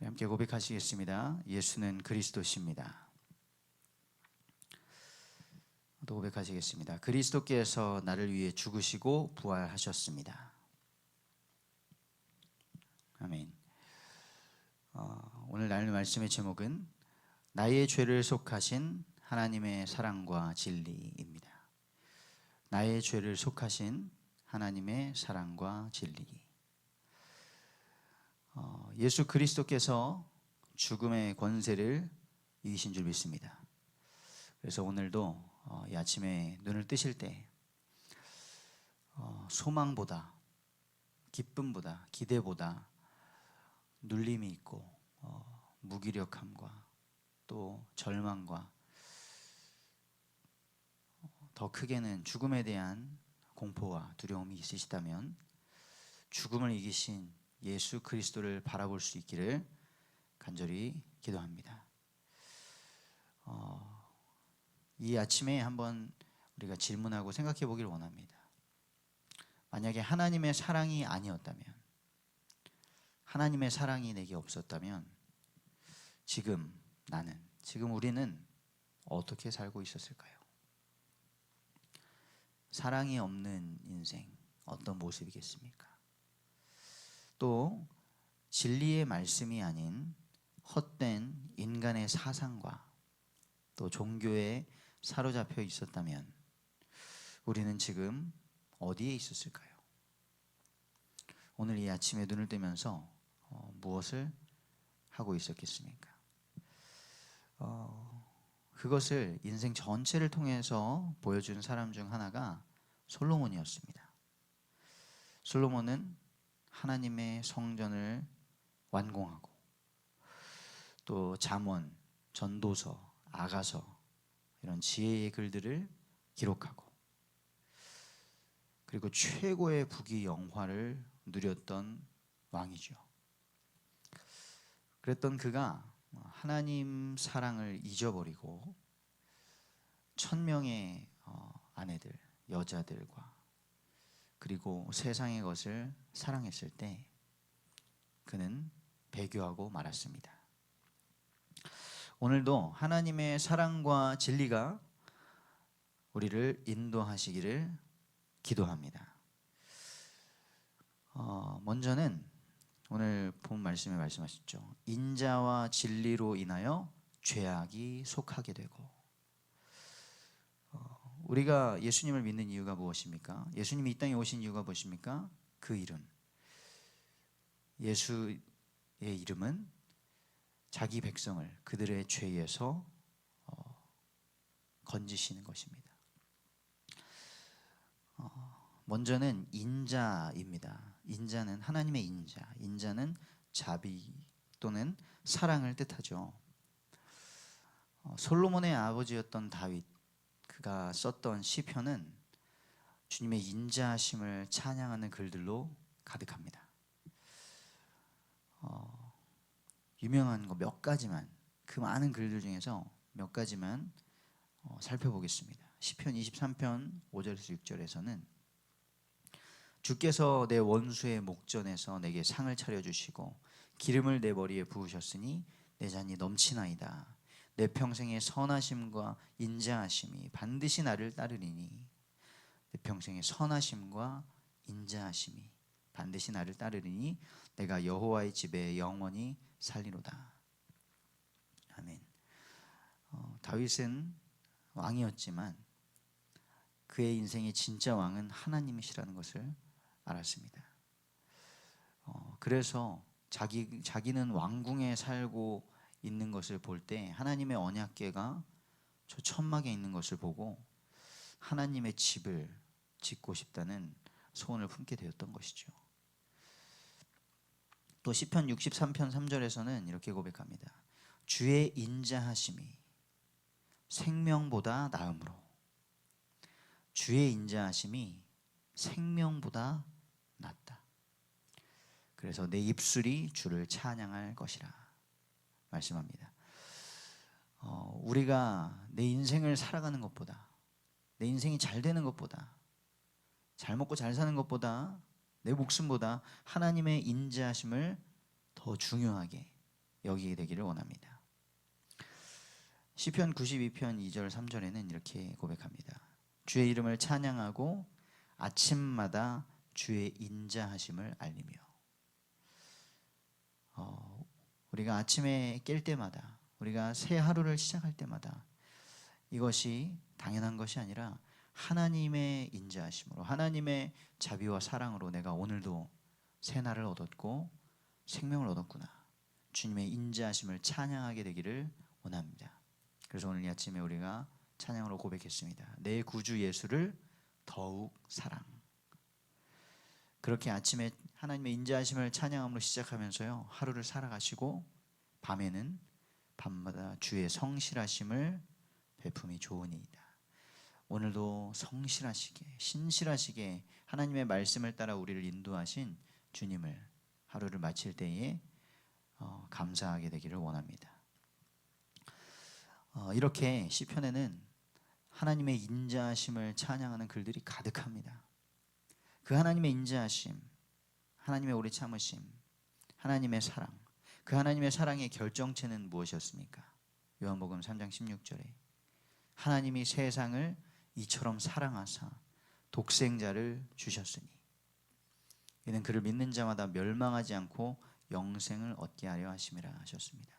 함께 고백하시겠습니다. 예수는 그리스도십니다. 또 고백하시겠습니다. 그리스도께서 나를 위해 죽으시고 부활하셨습니다. 아멘. 오늘 나눌 말씀의 제목은 나의 죄를 속하신 하나님의 사랑과 진리입니다. 나의 죄를 속하신 하나님의 사랑과 진리. 예수 그리스도께서 죽음의 권세를 이기신 줄 믿습니다. 그래서 오늘도 이 아침에 눈을 뜨실 때 소망보다, 기쁨보다, 기대보다 눌림이 있고 무기력함과 또 절망과 더 크게는 죽음에 대한 공포와 두려움이 있으시다면 죽음을 이기신 예수 그리스도를 바라볼 수 있기를 간절히 기도합니다. 이 아침에 한번 우리가 질문하고 생각해 보기를 원합니다. 만약에 하나님의 사랑이 아니었다면, 하나님의 사랑이 내게 없었다면 지금 우리는 어떻게 살고 있었을까요? 사랑이 없는 인생, 어떤 모습이겠습니까? 또 진리의 말씀이 아닌 헛된 인간의 사상과 또 종교에 사로잡혀 있었다면 우리는 지금 어디에 있었을까요? 오늘 이 아침에 눈을 뜨면서 무엇을 하고 있었겠습니까? 그것을 인생 전체를 통해서 보여준 사람 중 하나가 솔로몬이었습니다. 솔로몬은 하나님의 성전을 완공하고 또 잠언, 전도서, 아가서 이런 지혜의 글들을 기록하고 그리고 최고의 부귀 영화를 누렸던 왕이죠. 그랬던 그가 하나님 사랑을 잊어버리고 1000명의 아내들, 여자들과 그리고 세상의 것을 사랑했을 때 그는 배교하고 말았습니다. 오늘도 하나님의 사랑과 진리가 우리를 인도하시기를 기도합니다. 먼저는 오늘 본 말씀에 말씀하셨죠. 인자와 진리로 인하여 죄악이 속하게 되고, 우리가 예수님을 믿는 이유가 무엇입니까? 예수님이 이 땅에 오신 이유가 무엇입니까? 그 이름, 예수의 이름은 자기 백성을 그들의 죄에서 건지시는 것입니다. 먼저는 인자입니다. 인자는 하나님의 인자, 인자는 자비 또는 사랑을 뜻하죠. 솔로몬의 아버지였던 다윗, 그가 썼던 시편은 주님의 인자하심을 찬양하는 글들로 가득합니다. 유명한 거 몇 가지만, 그 많은 글들 중에서 몇 가지만 살펴보겠습니다. 시편 23편 5절에서 6절에서는 주께서 내 원수의 목전에서 내게 상을 차려주시고 기름을 내 머리에 부으셨으니 내 잔이 넘치나이다. 내 평생의 선하심과 인자하심이 반드시 나를 따르리니, 내 평생의 선하심과 인자하심이 반드시 나를 따르리니 내가 여호와의 집에 영원히 살리로다. 아멘. 다윗은 왕이었지만 그의 인생의 진짜 왕은 하나님이시라는 것을 알았습니다. 그래서 자기는 왕궁에 살고 있는 것을 볼 때 하나님의 언약궤가 저 천막에 있는 것을 보고 하나님의 집을 짓고 싶다는 소원을 품게 되었던 것이죠. 또 시편 63편 3절에서는 이렇게 고백합니다. 주의 인자하심이 생명보다 나음으로, 주의 인자하심이 생명보다 낫다. 그래서 내 입술이 주를 찬양할 것이라 말씀합니다. 우리가 내 인생을 살아가는 것보다, 내 인생이 잘 되는 것보다, 잘 먹고 잘 사는 것보다, 내 목숨보다 하나님의 인자하심을 더 중요하게, 여기게 되기를 원합니다. 시편 92편 2절 3절에는 이렇게 고백합니다. 주의 이름을 찬양하고 아침마다 주의 인자하심을 알리며. 우리가 아침에 깰 때마다, 우리가 새 하루를 시작할 때마다 이것이 당연한 것이 아니라 하나님의 인자하심으로, 하나님의 자비와 사랑으로 내가 오늘도 새 날을 얻었고 생명을 얻었구나, 주님의 인자하심을 찬양하게 되기를 원합니다. 그래서 오늘 이 아침에 우리가 찬양으로 고백했습니다. 내 구주 예수를 더욱 사랑. 그렇게 아침에 하나님의 인자하심을 찬양함으로 시작하면서요, 하루를 살아가시고 밤에는 밤마다 주의 성실하심을 베품이 좋으니이다. 오늘도 성실하시게, 신실하시게 하나님의 말씀을 따라 우리를 인도하신 주님을 하루를 마칠 때에 감사하게 되기를 원합니다. 이렇게 시편에는 하나님의 인자하심을 찬양하는 글들이 가득합니다. 그 하나님의 인자하심, 하나님의 오래 참으심, 하나님의 사랑, 그 하나님의 사랑의 결정체는 무엇이었습니까? 요한복음 3장 16절에 하나님이 세상을 이처럼 사랑하사 독생자를 주셨으니 이는 그를 믿는 자마다 멸망하지 않고 영생을 얻게 하려 하심이라 하셨습니다.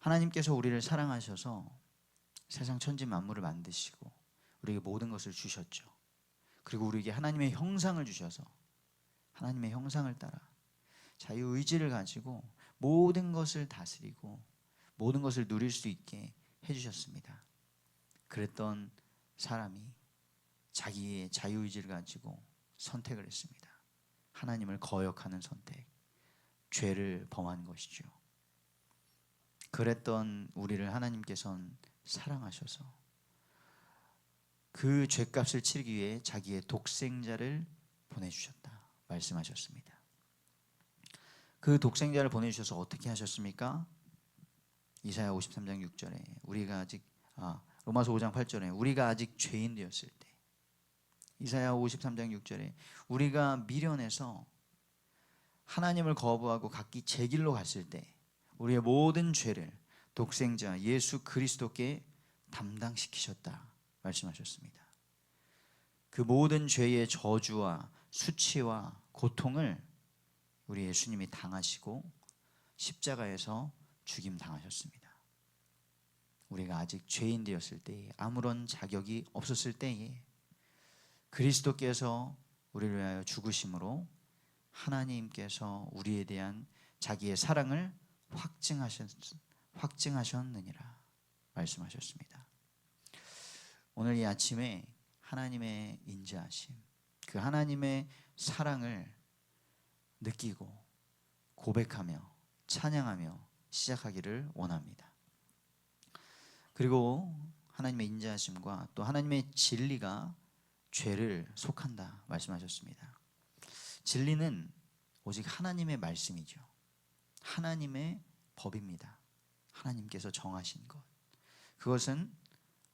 하나님께서 우리를 사랑하셔서 세상 천지 만물을 만드시고 우리에게 모든 것을 주셨죠. 그리고 우리에게 하나님의 형상을 주셔서 하나님의 형상을 따라 자유의지를 가지고 모든 것을 다스리고 모든 것을 누릴 수 있게 해주셨습니다. 그랬던 사람이 자기의 자유의지를 가지고 선택을 했습니다. 하나님을 거역하는 선택, 죄를 범한 것이죠. 그랬던 우리를 하나님께서는 사랑하셔서 그 죄값을 치르기 위해 자기의 독생자를 보내주셨다 말씀하셨습니다. 그 독생자를 보내주셔서 어떻게 하셨습니까? 이사야 53장 6절에 우리가 아직 로마서 5장 8절에 우리가 아직 죄인 되었을 때, 이사야 53장 6절에 우리가 미련해서 하나님을 거부하고 각기 제 길로 갔을 때 우리의 모든 죄를 독생자 예수 그리스도께 담당시키셨다 말씀하셨습니다. 그 모든 죄의 저주와 수치와 고통을 우리 예수님이 당하시고 십자가에서 죽임 당하셨습니다. 우리가 아직 죄인 되었을 때에, 아무런 자격이 없었을 때에 그리스도께서 우리를 위하여 죽으심으로 하나님께서 우리에 대한 자기의 사랑을 확증하셨느니라 말씀하셨습니다. 오늘 이 아침에 하나님의 인자하심, 그 하나님의 사랑을 느끼고 고백하며 찬양하며 시작하기를 원합니다. 그리고 하나님의 인자하심과 또 하나님의 진리가 죄를 속한다 말씀하셨습니다. 진리는 오직 하나님의 말씀이죠. 하나님의 법입니다. 하나님께서 정하신 것, 그것은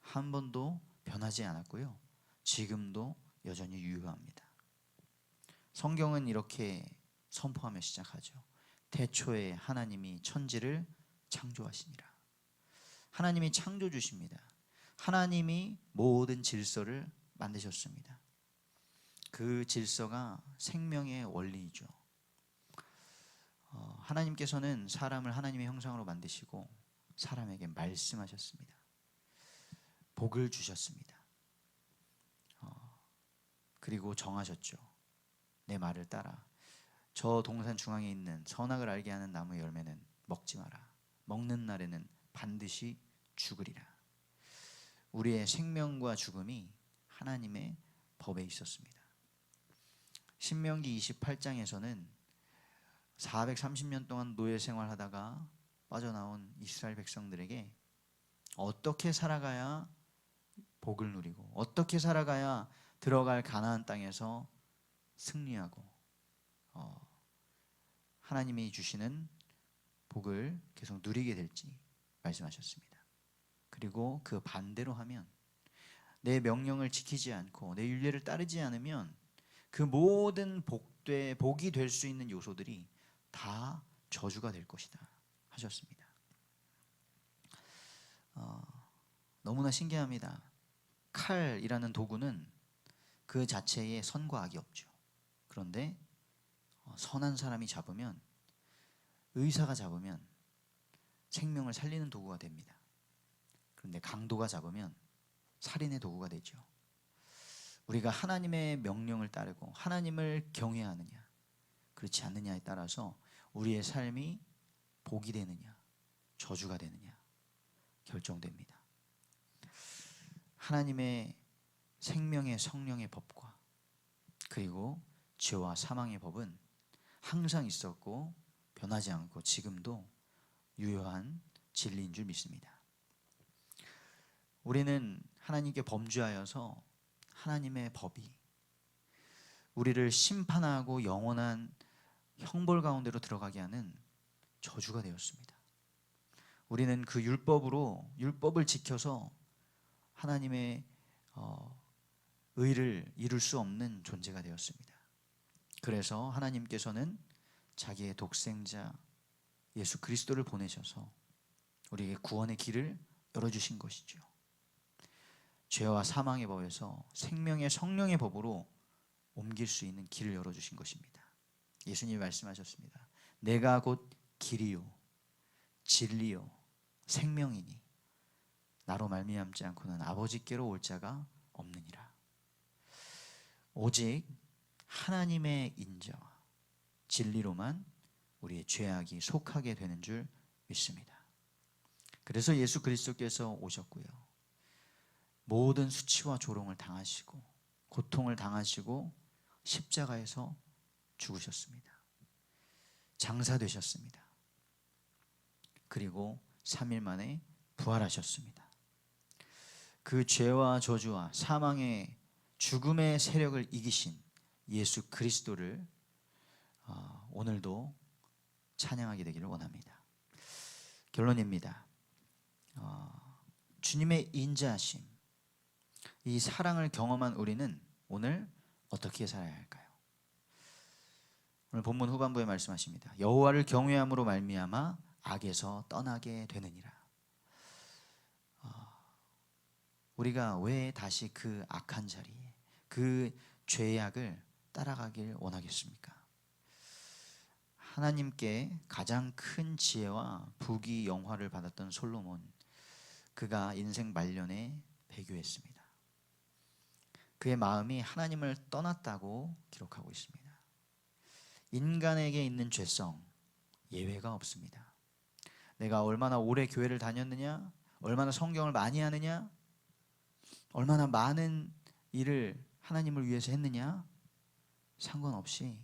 한 번도 변하지 않았고요, 지금도 여전히 유효합니다. 성경은 이렇게 선포하며 시작하죠. 태초에 하나님이 천지를 창조하시니라. 하나님이 창조주십니다. 하나님이 모든 질서를 만드셨습니다. 그 질서가 생명의 원리이죠. 하나님께서는 사람을 하나님의 형상으로 만드시고 사람에게 말씀하셨습니다. 복을 주셨습니다. 그리고 정하셨죠. 내 말을 따라 저 동산 중앙에 있는 선악을 알게 하는 나무의 열매는 먹지 마라. 먹는 날에는 반드시 죽으리라. 우리의 생명과 죽음이 하나님의 법에 있었습니다. 신명기 28장에서는 430년 동안 노예 생활하다가 빠져나온 이스라엘 백성들에게 어떻게 살아가야 복을 누리고 어떻게 살아가야 들어갈 가나안 땅에서 승리하고 하나님이 주시는 복을 계속 누리게 될지 말씀하셨습니다. 그리고 그 반대로 하면, 내 명령을 지키지 않고 내 율례를 따르지 않으면 그 모든 복이 될 수 있는 요소들이 다 저주가 될 것이다 하셨습니다. 너무나 신기합니다. 칼이라는 도구는 그 자체에 선과 악이 없죠. 그런데 선한 사람이 잡으면, 의사가 잡으면 생명을 살리는 도구가 됩니다. 그런데 강도가 잡으면 살인의 도구가 되죠. 우리가 하나님의 명령을 따르고 하나님을 경외하느냐 그렇지 않느냐에 따라서 우리의 삶이 복이 되느냐 저주가 되느냐 결정됩니다. 하나님의 생명의 성령의 법과 그리고 죄와 사망의 법은 항상 있었고 변하지 않고 지금도 유효한 진리인 줄 믿습니다. 우리는 하나님께 범죄하여서 하나님의 법이 우리를 심판하고 영원한 형벌 가운데로 들어가게 하는 저주가 되었습니다. 우리는 그 율법을 지켜서 하나님의 의를 이룰 수 없는 존재가 되었습니다. 그래서 하나님께서는 자기의 독생자 예수 그리스도를 보내셔서 우리에게 구원의 길을 열어주신 것이죠. 죄와 사망의 법에서 생명의 성령의 법으로 옮길 수 있는 길을 열어주신 것입니다. 예수님이 말씀하셨습니다. 내가 곧 길이요 진리요 생명이니 나로 말미암지 않고는 아버지께로 올 자가 없느니라. 오직 하나님의 인자와 진리로만 우리의 죄악이 속하게 되는 줄 믿습니다. 그래서 예수 그리스도께서 오셨고요. 모든 수치와 조롱을 당하시고 고통을 당하시고 십자가에서 죽으셨습니다. 장사되셨습니다. 그리고 3일 만에 부활하셨습니다. 그 죄와 저주와 사망의 죽음의 세력을 이기신 예수 그리스도를 오늘도 찬양하게 되기를 원합니다. 결론입니다. 주님의 인자하심, 이 사랑을 경험한 우리는 오늘 어떻게 살아야 할까요? 오늘 본문 후반부에 말씀하십니다. 여호와를 경외함으로 말미암아 악에서 떠나게 되느니라. 우리가 왜 다시 그 악한 자리에 그 죄악을 따라가길 원하겠습니까? 하나님께 가장 큰 지혜와 부귀 영화를 받았던 솔로몬, 그가 인생 말년에 배교했습니다. 그의 마음이 하나님을 떠났다고 기록하고 있습니다. 인간에게 있는 죄성 예외가 없습니다. 내가 얼마나 오래 교회를 다녔느냐, 얼마나 성경을 많이 하느냐, 얼마나 많은 일을 하나님을 위해서 했느냐, 상관없이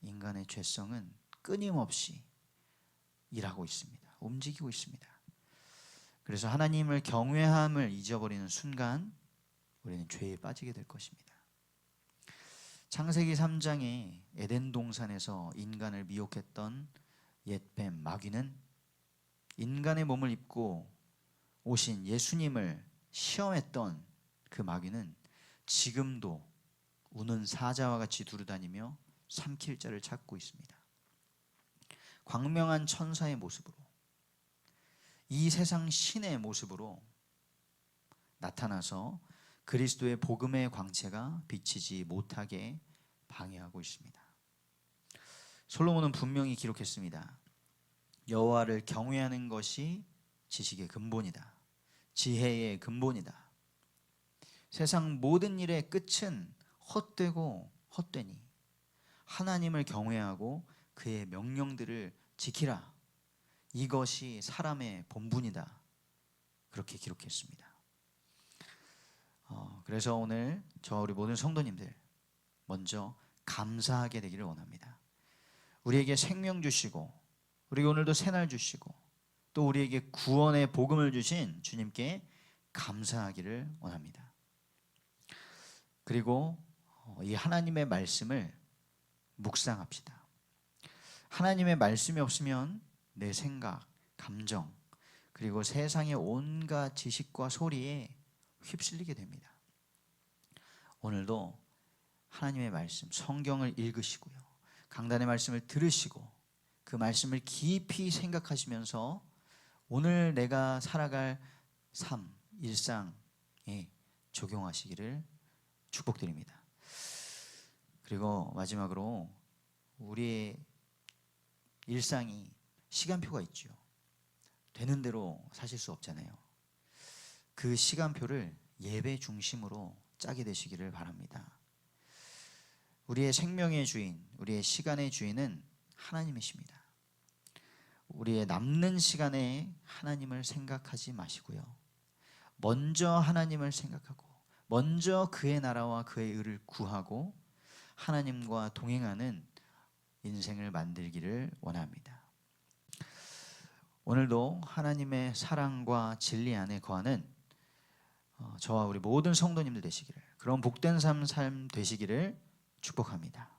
인간의 죄성은 끊임없이 일하고 있습니다. 움직이고 있습니다. 그래서 하나님을 경외함을 잊어버리는 순간 우리는 죄에 빠지게 될 것입니다. 창세기 3장에 에덴 동산에서 인간을 미혹했던 옛뱀 마귀는 인간의 몸을 입고 오신 예수님을 시험했던 그 마귀는 지금도 우는 사자와 같이 두루다니며 삼킬 자를 찾고 있습니다. 광명한 천사의 모습으로, 이 세상 신의 모습으로 나타나서 그리스도의 복음의 광채가 비치지 못하게 방해하고 있습니다. 솔로몬은 분명히 기록했습니다. 여호와를 경외하는 것이 지식의 근본이다. 지혜의 근본이다. 세상 모든 일의 끝은 헛되고 헛되니 하나님을 경외하고 그의 명령들을 지키라. 이것이 사람의 본분이다. 그렇게 기록했습니다. 그래서 오늘 우리 모든 성도님들 먼저 감사하게 되기를 원합니다. 우리에게 생명 주시고, 우리에게 오늘도 새날 주시고, 또 우리에게 구원의 복음을 주신 주님께 감사하기를 원합니다. 그리고 이 하나님의 말씀을 묵상합시다. 하나님의 말씀이 없으면 내 생각, 감정, 그리고 세상의 온갖 지식과 소리에 휩쓸리게 됩니다. 오늘도 하나님의 말씀, 성경을 읽으시고요, 강단의 말씀을 들으시고 그 말씀을 깊이 생각하시면서 오늘 내가 살아갈 삶, 일상에 적용하시기를 축복드립니다. 그리고 마지막으로 우리의 일상이 시간표가 있죠. 되는 대로 사실 수 없잖아요. 그 시간표를 예배 중심으로 짜게 되시기를 바랍니다. 우리의 생명의 주인, 우리의 시간의 주인은 하나님이십니다. 우리의 남는 시간에 하나님을 생각하지 마시고요. 먼저 하나님을 생각하고 먼저 그의 나라와 그의 의를 구하고 하나님과 동행하는 인생을 만들기를 원합니다. 오늘도 하나님의 사랑과 진리 안에 거하는 저와 우리 모든 성도님들 되시기를, 그런 복된 삶 되시기를 축복합니다.